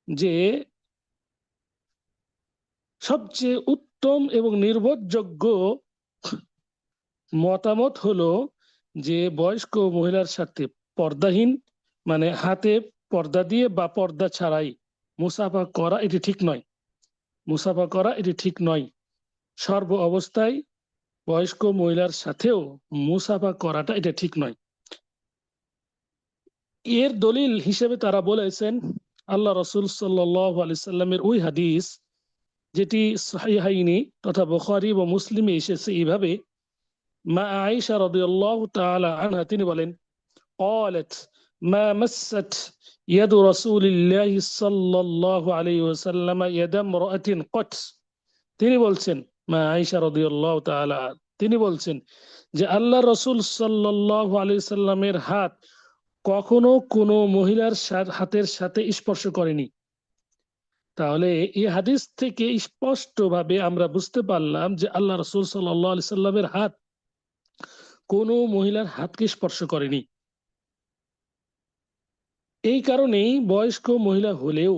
যে সবচেয়ে উত্তম এবং নির্ভরযোগ্য মতামত হলো যে বয়স্ক মহিলার সাথে পর্দাহীন, মানে হাতে পর্দা দিয়ে বা পর্দা ছাড়াই মুসাফা করা এটি ঠিক নয়। মুসাফা করা এটি ঠিক নয়। সর্ব অবস্থায় বয়স্ক মহিলার সাথেও মুসাফা করাটা এটা ঠিক নয়। এর দলিল হিসেবে তারা বলেছেন আল্লাহ রসুল সাল্লাল্লাহু আলাইহি সাল্লামের ওই হাদিস যেটি সহিহাইনি তথা বুখারী ও মুসলিমে এসেছে এইভাবে, মা আয়েশা রাদিয়াল্লাহু তাআলা আনহা তিনি বলেন, قالت ما مست يد رسول الله صلى الله عليه وسلم يد امرأة قط। তিনি বলছেন, মা আয়েশা রাদিয়াল্লাহু তাআলা তিনি বলছেন যে আল্লাহ রসুল সাল্লাল্লাহু আলাইহি সাল্লামের হাত কখনো কোনো মহিলার হাতের সাথে স্পর্শ করেনি। তাহলে এই হাদিস থেকে স্পষ্টভাবে আমরা বুঝতে পারলাম যে আল্লাহ রসুল সাল্লাল্লাহু আলাইহি সাল্লামের হাত কোনো মহিলার হাতকে স্পর্শ করেনি। এই কারণেই বয়স্ক মহিলা হলেও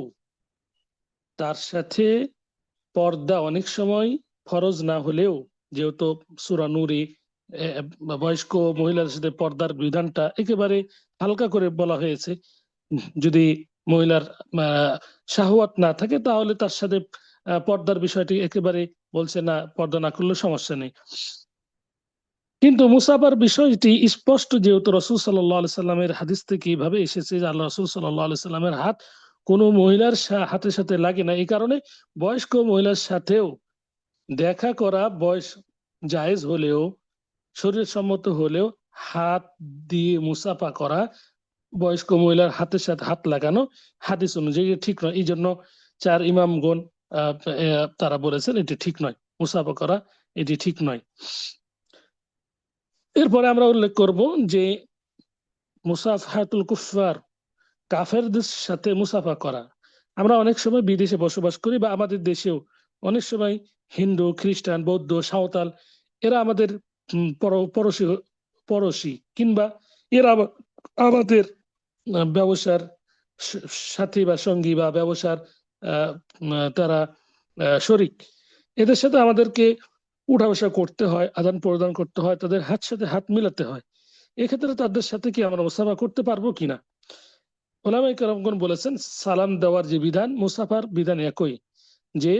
তার সাথে পর্দা অনেক সময় ফরজ না হলেও, যেহেতু সূরা নূরে বয়স্ক মহিলার সাথে পর্দার বিধানটা একেবারে হালকা করে বলা হয়েছে, যদি মহিলার শাহওয়াত না থাকে তাহলে তার সাথে পর্দার বিষয়টি একেবারে বলছে না, পর্দা না করলে সমস্যা নেই। কিন্তু মুসাফার বিষয়টি স্পষ্ট, যেহেতু রাসূল সাল্লাল্লাহু আলাইহি সাল্লামের হাদিস থেকে এইভাবে এসেছে যে আল্লাহ রাসূল সাল্লাল্লাহু আলাইহি সাল্লামের হাত কোনো মহিলার হাতের সাথে লাগে না। এই কারণে বয়স্ক মহিলার সাথেও দেখা করা বয়স জায়েজ হলেও, শরীর সম্মত হলেও হাত দিয়ে মুসাফা করা, বয়স্ক মহিলার হাতের সাথে হাত লাগানো হাদিস অনুযায়ী ঠিক নয়। এই জন্য চার ইমামগণ তারা বলেছেন এটি ঠিক নয়, মুসাফা করা এটি ঠিক নয়। এরপরে আমরা উল্লেখ করব যে মুসাফহাতুল কুফফার, কাফেরদের সাথে মুসাফা করা। আমরা অনেক সময় বিদেশে বসবাস করি বা আমাদের দেশেও অনেক সময় হিন্দু, খ্রিস্টান, বৌদ্ধ, সাঁওতাল এরা আমাদের পড়োশি কিংবা এরা আমাদের ব্যবসার সাথী বা সঙ্গী বা ব্যবসার তারা শরিক। এদের সাথে আমাদেরকে উঠা বসা করতে হয়, আদান প্রদান করতে হয়, তাদের হাত সাথে হাত মিলাতে হয়। এক্ষেত্রে তাদের সাথে কি আমরা মুসাফা করতে পারবো কিনা? ওলামায়ে কেরামগণ বলেছেন সালাম দেওয়ার যে বিধান, মুসাফার বিধান একই, যে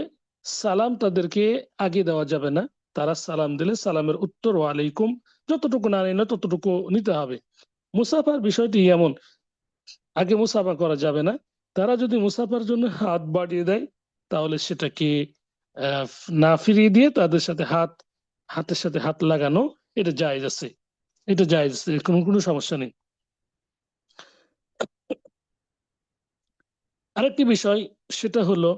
সালাম তাদেরকে আগে দেওয়া যাবে না। তারা সালাম দিলে সালামের উত্তর ওয়ালাইকুম যতটুকু না নিলে ততটুকু নিতে হবে। মুসাফার বিষয়টি এমন, আগে মুসাফা করা যাবে না। তারা যদি মুসাফার জন্য হাত বাড়িয়ে দেয় তাহলে সেটাকে না ফিরিয়ে দিয়ে তাদের সাথে হাতের সাথে হাত লাগানো এটা জায়েজ আছে, এটা জায়েজ আছে, কোনো সমস্যা নেই। আরেকটি বিষয় সেটা হলো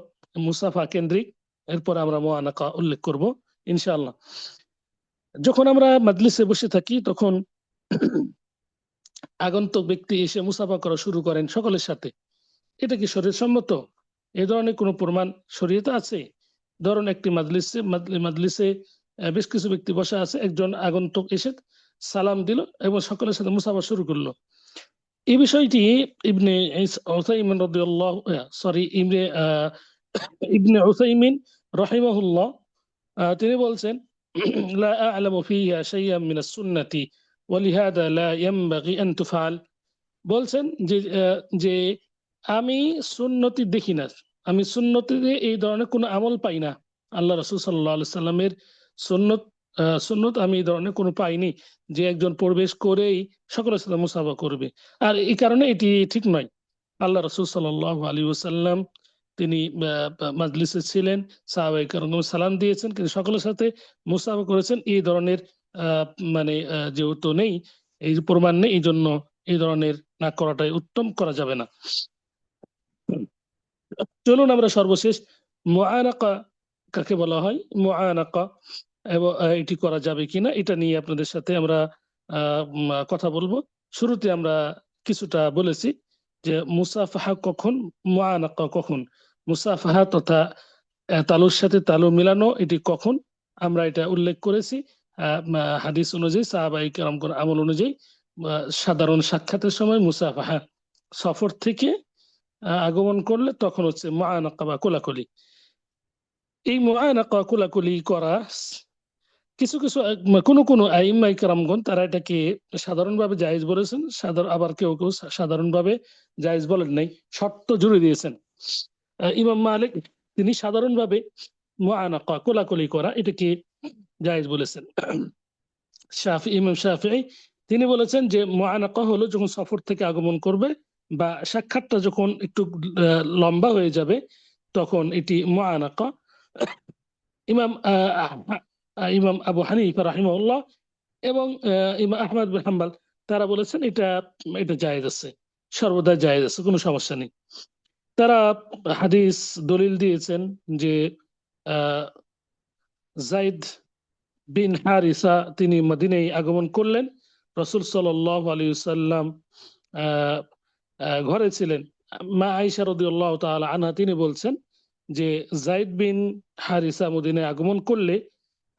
মুসাফা কেন্দ্রিক, এরপর আমরা মুআনাকা উল্লেখ করব ইনশাআল্লাহ। যখন আমরা মাজলিসে বসে থাকি তখন আগন্তুক ব্যক্তি এসে মুসাফা করা শুরু করেন সকলের সাথে, এটা কি শরীয়ত সম্মত? এ ধরনের কোনো প্রমাণ শরীয়তে আছে? ধরুন একটি মাজলিসে বেশ কিছু ব্যক্তি বসে আছে, একজন আগন্তুক এসে সালাম দিল এবং সকলের সাথে মুসাফা শুরু করলো। এই বিষয়টি ইবনে উসাইমিন রাদিয়াল্লাহু ইবনে উসাইমিন রাহিমাহুল্লাহ তিনি বলছেন লা আ'লামু ফিহা শাইআন মিনাস সুন্নাতি ওয়া লিহাযা লা ইয়ানবাগি আন তুফআল। বলছেন যে আমি সুন্নতি দেখি না, আমি সুন্নতিতে এই ধরনের কোনো আমল পাই না। আল্লাহ রাসূল সাল্লাল্লাহু আলাইহি সাল্লামের সুন্নত আমি এই ধরনের কোনো পাইনি যে একজন প্রবেশ করেই সকলের সাথে মুসাফা করবে। আর এই কারণে এটি ঠিক নয়। আল্লাহ রাসূল সাল্লাল্লাহু আলাইহি ওয়াসাল্লাম তিনি মাজলিসে ছিলেন, সাহাবায়ে কেরাম সালাম দিয়েছেন, কিন্তু সকলের সাথে মুসাফা করেছেন এই ধরনের মানে যেহেতু নেই, এই প্রমাণ নেই, এই জন্য এই ধরনের না করাটাই উত্তম, করা যাবে না। চলুন আমরা সর্বশেষ মুআনাকা কাকে বলা হয়, মুআনাকা এবং এটি করা যাবে কিনা এটা নিয়ে আপনাদের সাথে আমরা কথা বলবো। শুরুতে আমরা কিছুটা বলেছি যে মুসাফাহা কখন, মুআনাকা কখন, মুসাফাহা তথা তালুর সাথে তালু মিলানো এটি কখন, আমরা এটা উল্লেখ করেছি হাদিস অনুযায়ী, সাহাবায়ে কেরামগণ আমল অনুযায়ী। সাধারণ সাক্ষাতের সময় মুসাফাহা, সফর থেকে আগমন করলে তখন হচ্ছে মুআনাকা বা কোলাকুলি। এই মুআনাকা কোলাকুলি করা কিছু কিছু কোনো কোনো আইম্মাই কেরামগণ তারা এটাকে সাধারণভাবে জায়েজ বলেছেন, আবার কেউ কেউ সাধারণভাবে জায়েজ বলেন নাই, শর্ত জুড়ে দিয়েছেন। ইমাম মালিক তিনি সাধারণভাবে মুআনাকা কোলাকুলি করা এটাকে জায়েজ বলেছেন। ইমাম শাফিঈ তিনি বলেছেন যে মুআনাকা হলো যখন সফর থেকে আগমন করবে বা সাক্ষাৎটা যখন একটু লম্বা হয়ে যাবে তখন এটি মুআনাকা। ইমাম ইমাম আবু হানিফা রাহিমাহুল্লাহ এবং ইমাম আহমদ বিন হাম্বল তারা বলেছেন এটা এটা জায়েজ আছে, সর্বদা জায়েজ আছে, কোনো সমস্যা নেই। তারা হাদিস দলিল দিয়েছেন যে যায়েদ বিন হারিসা তিনি মদিনায় আগমন করলেন, রাসূল সাল্লাল্লাহু আলাইহি ওয়াসাল্লাম ঘরে ছিলেন। মা আয়েশা রাদিয়াল্লাহু তাআলা আনহা তিনি বলছেন যে যায়েদ বিন হারিসা মদিনায় আগমন করলে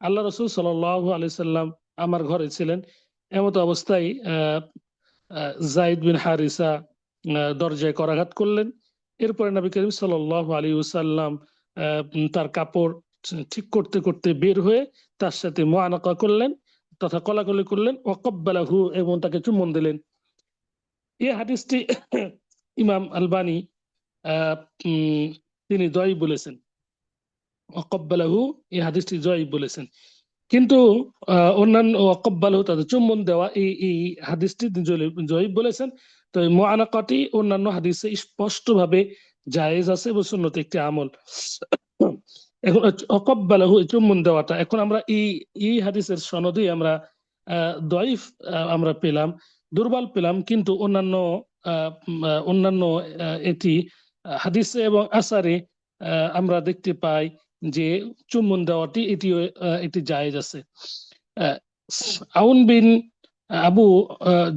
আল্লাহ রাসূল সাল্লাল্লাহু আলাইহি সাল্লাম আমার ঘরে ছিলেন। এমত অবস্থায় যায়েদ বিন হারিসা দরজায় করাঘাত করলেন। এরপরে নবী করিম সাল্লাল্লাহু আলাইহি ওয়াসাল্লাম তার কাপড় ঠিক করতে করতে বের হয়ে তার সাথে মুআনাকা করলেন তথা কোলাকুলি করলেন, ওয়াকাব্বালাহু এবং তাকে চুম্বন দিলেন। এই হাদিসটি ইমাম আলবানী তিনি দয়ীফ বলেছেন, ওয়াকাব্বালাহু এই হাদিসটি দয়ীফ বলেছেন। কিন্তু অন্যান্য ওয়াকাব্বালাহু তাদের চুম্বন দেওয়া এই হাদিসটি দয়ীফ বলেছেন। তো এই মুআনাকাটি অন্যান্য হাদিসে স্পষ্টভাবে জায়েজ আছে এবং সুন্নত একটি আমল। এখন ওয়াকাব্বালাহু চুম্বন দেওয়াটা, এখন আমরা এই হাদিসের সনদে আমরা দয়ীফ আমরা পেলাম, দুর্বল পেলাম, কিন্তু অন্যান্য এটি হাদিসে এবং আসারে আমরা দেখতে পাই যে চুম্বন দেওয়াটি এটি জায়েজ আছে। আউন বিন আবু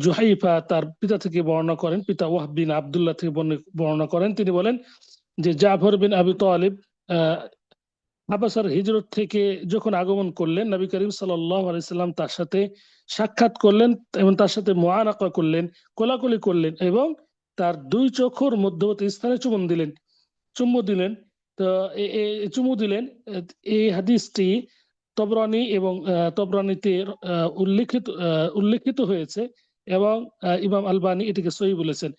জুহাইফা তার পিতা থেকে বর্ণনা করেন, পিতা ওয়াহব বিন আব্দুল্লাহ থেকে বর্ণনা করেন, তিনি বলেন যে জাফর বিন আবি তালিব হাবাসার হিজরত থেকে যখন আগমন করলেন নবী করিম সাল্লাল্লাহু আলাইহি সাল্লাম তার সাথে সাক্ষাৎ করলেন এবং তার সাথে মুআনাকা করলেন, কোলাকুলি করলেন এবং তার দুই চোখের মধ্যবর্তী স্থানে চুম্বু দিলেন। তো চুমু দিলেন। এই হাদিসটি তবরানী এবং তবরানীতে উল্লেখিত হয়েছে এবং ইমাম আলবানী এটিকে সহিহ বলেছেন।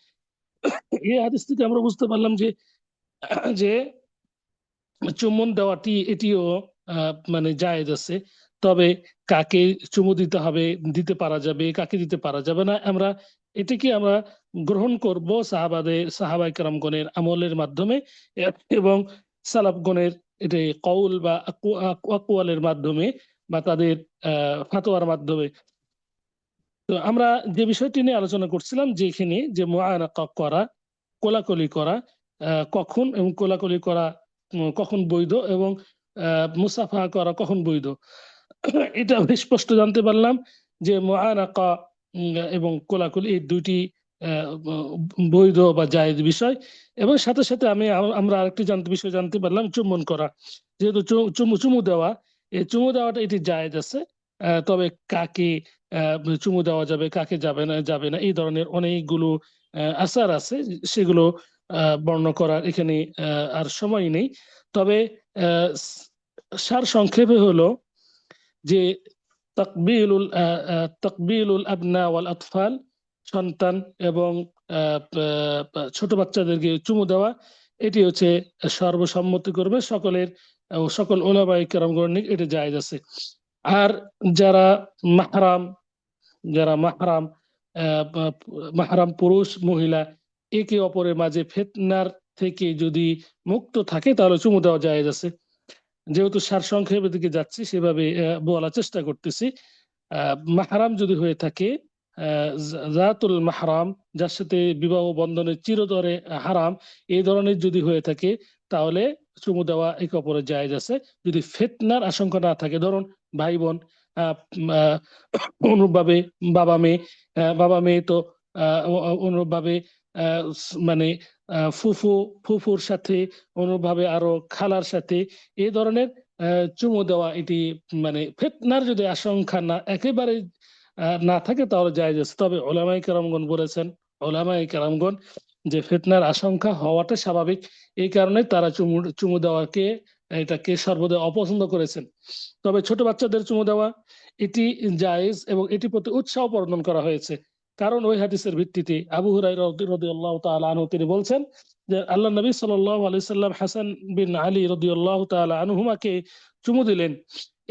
এই হাদিস থেকে আমরা বুঝতে পারলাম যে যে চুম্বন দেওয়াটি এটিও মানে জায়েজ আছে। তবে কাকে চুমু দিতে হবে, দিতে পারা যাবে, কাকে দিতে পারা যাবে না, আমরা এটিকে আমরা গ্রহণ করব সাহাবায়ে কেরামগণের আমলের মাধ্যমে এবং সালাফগণের এটি কওল বা আকওয়ালের মাধ্যমে বা তাদের ফাতোয়ার মাধ্যমে। তো আমরা যে বিষয়টি নিয়ে আলোচনা করছিলাম যে এখানে যে মুআনাকা করা, কোলাকুলি করা কখন এবং কোলাকুলি করা কখন বৈধ এবং মুসাফা করা কখন বৈধ, এটা স্পষ্ট জানতে পারলাম যে মুআনাকা এবং কোলাকুলি এই দুইটি বৈধ বা জায়েজ বিষয়। এবং সাথে সাথে আমরা আরেকটি বিষয় জানতে পারলাম চুম্বন করা, যেহেতু চুমু দেওয়া, এই চুমু দেওয়াটা এটি জায়েজ আছে। তবে কাকে চুমু দেওয়া যাবে, কাকে যাবে না এই ধরনের অনেকগুলো আসার আছে, সেগুলো বর্ণনা করার এখানে আর সময় নেই। তবে সার সংক্ষেপে হলো যে তাকবিলুল আবনা ওয়াল আতফাল, সন্তান এবং ছোট বাচ্চাদেরকে চুমু দেওয়া, এটি হচ্ছে সর্বসম্মতি করবে সকল উলামায়ে কেরামগণ এটি জায়েজ আছে। আর যারা মাহরাম পুরুষ মহিলা একে অপরের মাঝে ফিতনার থেকে যদি মুক্ত থাকে তাহলে চুমু দেওয়া জায়েজ আছে। যেহেতু সারসংক্ষেপের দিকে যাচ্ছি সেভাবে বলার চেষ্টা করতেছি। মাহরাম যদি হয়ে থাকে, জাতুল মাহরাম, যার সাথে বিবাহ বন্ধনের চিরতরে হারাম, এই ধরনের যদি হয়ে থাকে তাহলে চুমু দেওয়া একে অপরের জায়েজ আছে, যদি ফিতনার আশঙ্কা না থাকে। ধরুন ভাই বোন, অনুরূপভাবে বাবা মেয়ে তো অনুরূপভাবে মানে ফুফুর সাথে, অনুরূপভাবে আরো খালার সাথে, এই ধরনের চুমু দেওয়া এটি মানে ফিতনার যদি আশঙ্কা না একেবারে না থাকে তাহলে জায়েজ আছে। তবে উলামায়ে কেরামগণ বলেছেন, উলামায়ে কেরামগণ যে ফিতনার আশঙ্কা হওয়াটা স্বাভাবিক, এই কারণে তারা চুমু চুমু দেওয়াকে এটাকে সর্বদা অপছন্দ করেছেন। তবে ছোট বাচ্চাদের চুমু দেওয়া এটি জায়েজ এবং এটি প্রতি উৎসাহ প্রদান করা হয়েছে, কারণ ওই হাদিসের ভিত্তিতে আবু হুরায়রা রাদিয়াল্লাহু তাআলা আনহু তিনি বলছেন যে আল্লাহ নবী সাল্লাল্লাহু আলাইহি সাল্লাম হাসান বিন আলী রাদিয়াল্লাহু তাআলা আনহুমাকে চুমু দিলেন।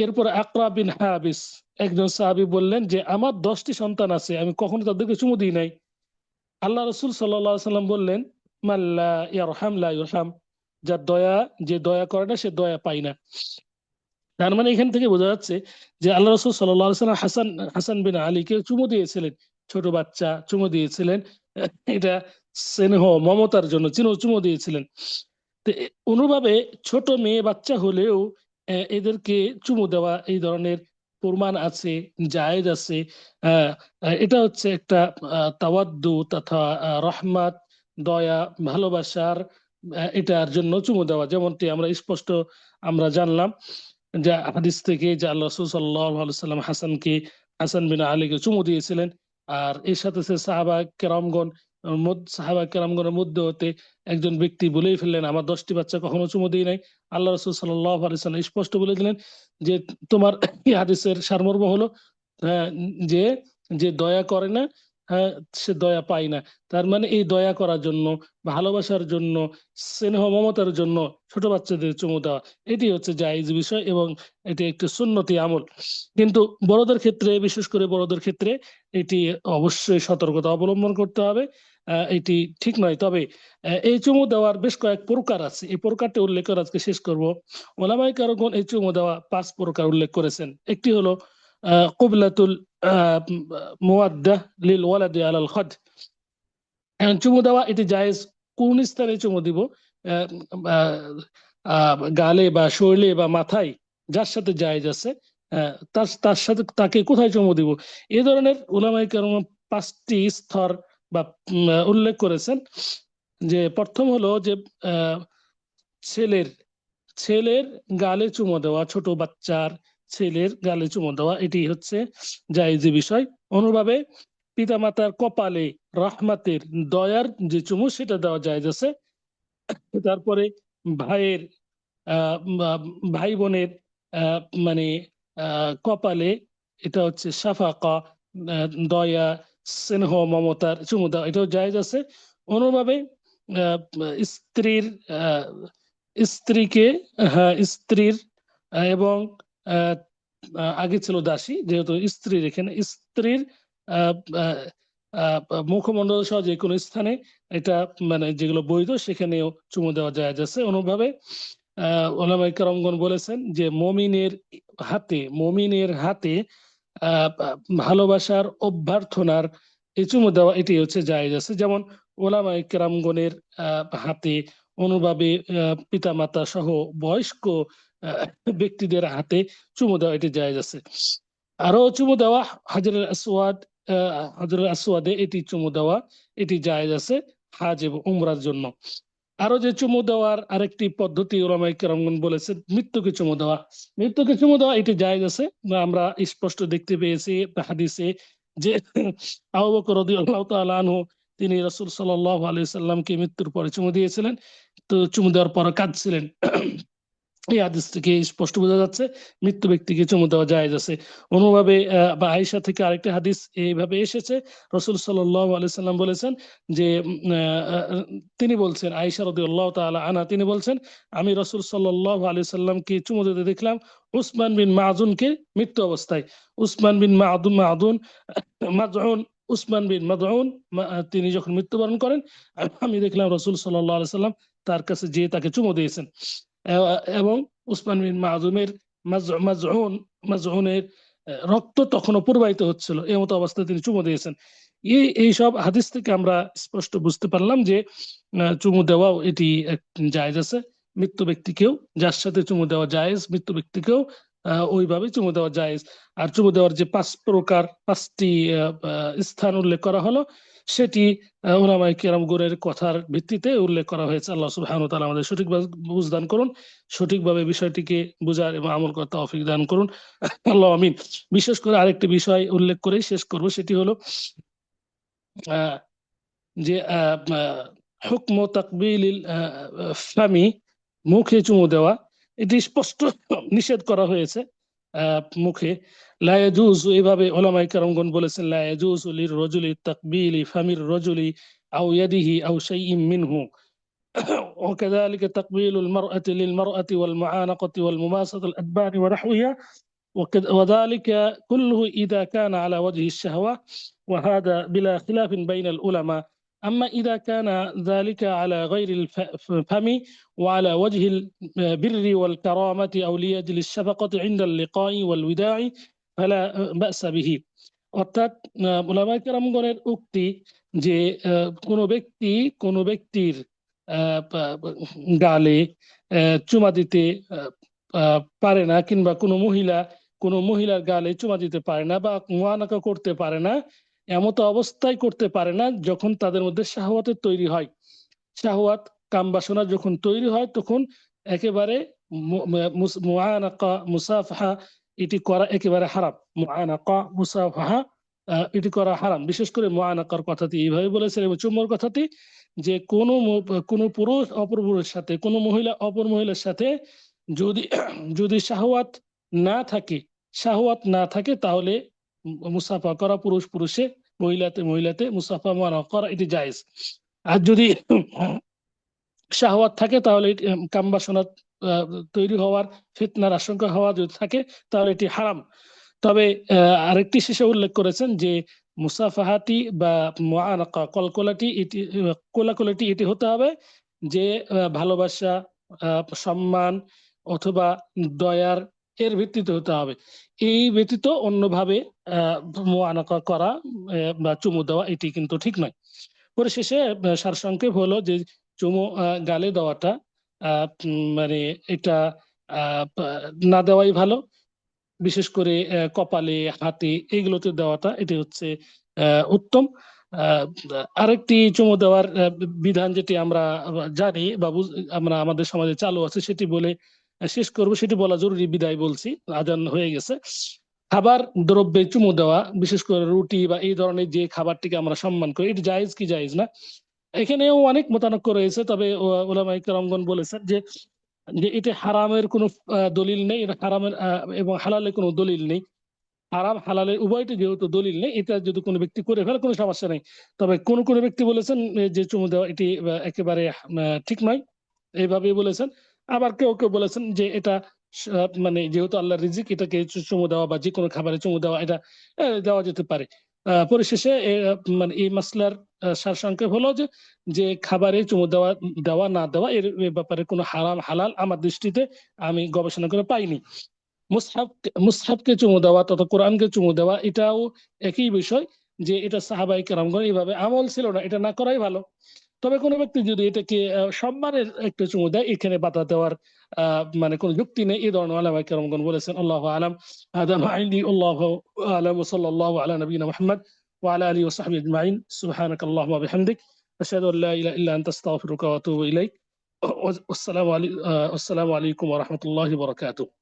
এরপর আকরা বিন হাবিস একজন সাহাবী বললেন যে আমার 10টি সন্তান আছে, আমি কখনো তাদেরকে চুমু দিই নাই। আল্লাহ রসুল সাল্লাল্লাহু আলাইহি সাল্লাম বললেন মাল্লা ইয়ারহাম লা ইরহাম, যে দয়া করে না সে দয়া পায় না। তার মানে এখান থেকে বোঝা যাচ্ছে যে আল্লাহ রসুল সাল্লাল্লাহু আলাইহি সাল্লাম হাসান হাসান বিন আলীকে চুমু দিয়েছিলেন, ছোট বাচ্চা চুমু দিয়েছিলেন, এটা স্নেহ মমতার জন্য চুমু দিয়েছিলেন। তো অনুভাবে ছোট মেয়ে বাচ্চা হলেও এদেরকে চুমু দেওয়া এই ধরনের প্রমাণ আছে, জায়েজ আছে। এটা হচ্ছে একটা তাওয়াদ্দু তথা রহমত, দয়া, ভালোবাসার এটার জন্য চুমু দেওয়া, যেমনটি আমরা স্পষ্ট আমরা জানলাম যে হাদিস থেকে যে আল্লাহ রাসূল সাল্লাল্লাহু আলাইহি সাল্লাম হাসান বিন আলীকে চুমু দিয়েছিলেন। আর এর সাথে সাহাবা কেরামগণের মধ্যে হতে একজন ব্যক্তি বলেই ফেললেন আমার 10টি বাচ্চা কখনো চুমু দিই নাই। আল্লাহ রাসূল সাল্লাল্লাহু আলাইহি সাল্লাম স্পষ্ট বলে দিলেন যে তোমার এই হাদিসের সারমর্ম হলো আহ, যে যে দয়া করে না সে দয়া পায় না। তার মানে এই দয়া করার জন্য, ভালোবাসার জন্য, স্নেহ মমতার জন্য ছোট বাচ্চাদের চুমু দেওয়া এটি হচ্ছে জায়েজ বিষয় এবং এটি একটি সুন্নতি আমল। কিন্তু বড়দের ক্ষেত্রে, বিশেষ করে বড়দের ক্ষেত্রে এটি অবশ্যই সতর্কতা অবলম্বন করতে হবে। এটি ঠিক নয়। তবে এই চুমু দেওয়ার বেশ কয়েক প্রকার আছে, এই প্রকারটি উল্লেখ করে আজকে শেষ করব। ওলামায়ে কেরাম এই চুমু দেওয়া 5 প্রকার উল্লেখ করেছেন। একটি হলো কুবলাতুল মুওয়াদ্দাহ লিল ওয়ালাদি আলাল খাদ। এখন চুমু দেওয়া এটি জায়েজ। কোন স্থানে চুমু দিব? আহ, গালে বা শরীরে বা মাথায়, যার সাথে জায়েজ আছে তার তার সাথে তাকে কোথায় চুমু দিব? এই ধরনের উলামায়ে কেরাম 5টি স্তর বা উল্লেখ করেছেন। যে প্রথম হলো যে আহ, ছেলের ছেলের গালে চুমু দেওয়া, ছোট বাচ্চার ছেলের গালে চুমু দেওয়া এটি হচ্ছে জায়েজ বিষয়। অনুভাবে পিতামাতার কপালে রহমাতের, দয়ার যে চুমু সেটা দেওয়া জায়েজ আছে। তারপরে ভাইয়ের ভাই বোনের আহ, মানে কপালে, এটা হচ্ছে সাফাকা, দয়া, স্নেহ মমতার চুমু দেওয়া, এটাও জায়েজ আছে। অনুভাবে আহ, স্ত্রীর আহ, স্ত্রীকে, হ্যাঁ স্ত্রীর এবং আহ, আগে ছিল দাসী, যেহেতু স্ত্রীর এখানে স্ত্রীর আহ, আহ, আহ, মুখমণ্ডল সহ যে কোনো স্থানে, এটা মানে যেগুলো বৈধ সেখানেও চুমু দেওয়া জায়েজ আছে। অনুভাবে ওলামায়ে কেরামগণ বলেছেন যে মমিনের হাতে ভালোবাসার অভ্যর্থনার এই চুমু দেওয়া এটি হচ্ছে জায়েজ আছে। যেমন ওলামায়ে কেরামগণের হাতে, অনুভাবে পিতামাতা সহ বয়স্ক আহ, ব্যক্তিদের হাতে চুমু দেওয়া এটি জায়েজ আছে। আরো চুমু দেওয়া হাজরুল আসওয়াদ, হাজরুল আসওয়াদে এটি চুমু দেওয়া এটি জায়েজ আছে হাজ এবং উমরার জন্য। আরো যে চুমু দেওয়ার আরেকটি পদ্ধতি ওলামায়ে কেরামগণ বলেছেন মৃত্যুকে চুমু দেওয়া। মৃত্যুকে চুমু দেওয়া এটি জায়েজ আছে। আমরা স্পষ্ট দেখতে পেয়েছি হাদিসে যে আবু বকর রাদিয়াল্লাহু তাআলা আনহু তিনি রাসূল সাল্লাল্লাহু আলাইহি সাল্লামকে মৃত্যুর পরে চুমু দিয়েছিলেন। তো চুমু দেওয়ার পর কাঁদছিলেন। এই হাদিস থেকে স্পষ্ট বোঝা যাচ্ছে মৃত্যু ব্যক্তিকে চুমু দেওয়া জায়েজ আছে। অনুভাবে বা আয়েশা থেকে আরেকটা হাদিস এইভাবে এসেছে, রাসূল সাল্লাল্লাহু আলাইহি সাল্লাম বলেছেন যে তিনি বলছেন, আয়েশা রাদিয়াল্লাহু তাআলা আনহা তিনি বলছেন আমি রাসূল সাল্লাল্লাহু আলাইহি সাল্লামকে চুমু দিতে দেখলাম উসমান বিন মাযুনকে মৃত্যু অবস্থায়। উসমান বিন মাযউন উসমান বিন মাযউন তিনি যখন মৃত্যুবরণ করেন আমি দেখলাম রাসূল সাল্লাল্লাহু আলাইহি সাল্লাম তার কাছে যেয়ে তাকে চুমু দিয়েছেন। এবং উসমান বিন মাজউনের রক্ত তখনও প্রবাহিত হচ্ছিল, এই মতো অবস্থায় তিনি চুমু দিয়েছেন। এইসব হাদিস থেকে আমরা স্পষ্ট বুঝতে পারলাম যে চুমু দেওয়াও এটি জায়েজ আছে। মৃত্যু ব্যক্তিকেও, যার সাথে চুমু দেওয়া জায়েজ, মৃত্যু ব্যক্তিকেও ওইভাবে চুমু দেওয়া জায়েজ। আর চুমু দেওয়ার যে 5টি স্থান উল্লেখ করা হলো সেটি উলামায়ে কেরামগণের কথার ভিত্তিতে উল্লেখ করা হয়েছে। আল্লাহ সুবহানাহু ওয়া তাআলা আমাদের সঠিকভাবে বুঝদান করুন, সঠিকভাবে বিষয়টিকে বুঝার এবং আমল করার তৌফিক দান করুন। আল্লাহ আমিন। বিশেষ করে আরেকটি বিষয় উল্লেখ করে শেষ করব, সেটি হলো আহ, যে হুকম তাকবিল ফামি, মুখে চুমু দেওয়া, এটি স্পষ্ট নিষেধ করা হয়েছে মুখে। লা ইয়াজুজু, এভাবে উলামায়ে কেরামগণ বলেছেন, লা ইয়াজুজু লির-রাজুলি তাকবিলি ফামির রাজুলি আও ইয়াদিহি আও শাইইন মিনহু وكذلك تقبيل المرأة للمرأة والمعانقة والمماسة الأدبار ونحوها، وذلك كله إذا كان على وجه الشهوة، وهذا بلا خلاف بين العلماء. أما إذا كان ذلك على غير الفم وعلى وجه البر والكرامة أو لأجل الشفقة عند اللقاء والوداع فلا بأس به. অর্থাৎ উলামায়ে কেরামগণের উক্তি যে কোনো ব্যক্তির গালে চুমা দিতে পারে না, কিংবা কোনো মহিলার গালে চুমা দিতে পারে না বা মুআনাকা করতে পারে না, এমত অবস্থায় করতে পারে না যখন তাদের মধ্যে শাহওয়াতের তৈরি হয়। শাহওয়াত, কাম বাসনা যখন তৈরি হয় তখন একেবারে মুআনাকা মুসাফাহা এটি করা একেবারে হারাম। মুআনাকা মুসাফাহা এটি করা হারাম। বিশেষ করে মুআনাকার কথাটি এইভাবে বলেছেন এবং চুম্বর কথাটি যে কোনো পুরুষ অপর পুরুষের সাথে, কোনো মহিলা অপর মহিলার সাথে যদি যদি শাহওয়াত না থাকে তাহলে মুসাফা করা, পুরুষ পুরুষে, মহিলাতে মুসাফা মুআনাকা করা এটি জায়েজ। আর যদি শাহওয়াত থাকে তাহলে কাম বাসনা তৈরি হওয়ার, ফিতনার আশঙ্কা হওয়া যদি থাকে তাহলে এটি হারাম। তবে আরেকটি শেষে উল্লেখ করেছেন যে মুসাফাহাতি বা মুআনাকা কোলাকুলাটি এটি হতে হবে যে ভালোবাসা, সম্মান অথবা দয়ার এর ভিত্তিতে হতে হবে। এই ব্যতীত অন্যভাবে মুআনাকা করা বা চুমু দেওয়া এটি কিন্তু ঠিক নয়। পরিশেষে সারসংক্ষেপ হলো যে চুমু গালে দেওয়াটা মানে এটা না দেওয়াই ভালো। বিশেষ করে কপালে, হাতে, এইগুলোতে দেওয়াটা এটি হচ্ছে উত্তম। আরেকটি চুমু দেওয়ার বিধান যেটি আমরা জানি বা আমরা আমাদের সমাজে চালু আছে সেটি বলে শেষ করব, সেটি বলা জরুরি বিদায় বলছি, আজান হয়ে গেছে। খাবার দ্রব্যে চুমু দেওয়া, বিশেষ করে রুটি বা এই ধরনের যে খাবারটিকে আমরা সম্মান করি, এটি জায়েজ কি জায়েজ না, এখানেও অনেক মতানক্য রয়েছে। তবে উলামায়ে কেরামগণ বলেছেন যে এটা হারামের কোনো দলিল নেই, এটা হারামের এবং হালালের কোনো দলিল নেই। হারাম হালালের উভয়টি যেহেতু দলিল নেই, এটা যদি কোনো ব্যক্তি করে ফেলে কোনো সমস্যা নেই। তবে কোন ব্যক্তি বলেছেন যে চুমু দেওয়া এটি একেবারে ঠিক নয়, এইভাবে বলেছেন। আবার কেউ বলেছেন যে এটা মানে যেহেতু আল্লাহর রিজিক, এটাকে চুমু দেওয়া বা যে কোনো খাবারে চুমু দেওয়া এটা দেওয়া যেতে পারে। পরিশেষে মানে এই মাসলার সারসংক্ষেপ হলো যে খাবারে চুমু দেওয়া না দেওয়া এর ব্যাপারে কোনো হারাম হালাল আমার দৃষ্টিতে আমি গবেষণা করে পাইনি। মুসহাফকে চুমু দেওয়া তথা কোরআনকে চুমু দেওয়া এটাও একই বিষয়, যে এটা সাহাবায়ে কেরামগণ এইভাবে আমল ছিল না, এটা না করাই ভালো। তবে কোনো ব্যক্তি যদি এটাকে সম্মানের একটা চুমু দেয়, এখানে বাধা দেওয়ার মানে কোনো যুক্তি নেই, এই ধরনের উলামায়ে কেরামগণ বলেছেন। আল্লাহু আ'লাম। হাদা মা ইনদি, আল্লাহু আ'লাম। ওয়া সাল্লাল্লাহু আলা নবিয়িনা মুহাম্মদ ওয়া আলা আলিহি ওয়া সাহবিহি আজমাইন। সুবহানাকাল্লাহুম্মা ওয়া বিহামদিক, আশহাদু আল্লা ইলাহা ইল্লা আনতা, আস্তাগফিরুকা ওয়া আতুবু ইলাইক। আসসালামু আলাইকুম ওয়া রাহমাতুল্লাহি ওয়া বারাকাতুহু।